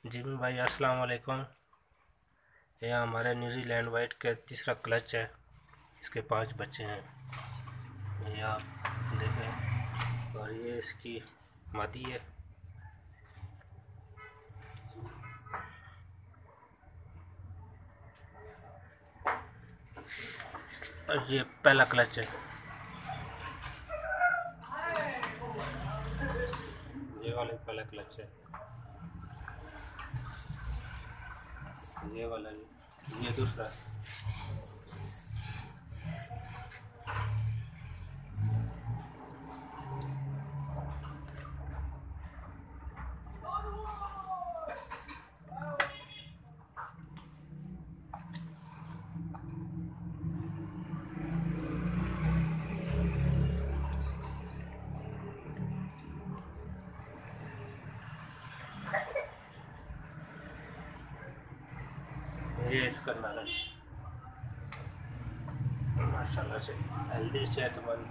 Jimmy भाई अस्सलाम वालेकुम। यह हमारे न्यूजीलैंड वाइट का तीसरा क्लच है। इसके 5 बच्चे हैं, ये आप देखें। और ये इसकी मादी है। और ये पहला क्लच है। ये वाला पहला क्लच है। ये वाला भी, ये दूसरा। ये इसका नारा है। माशाल्लाह से हेल्दी सेहतमंद।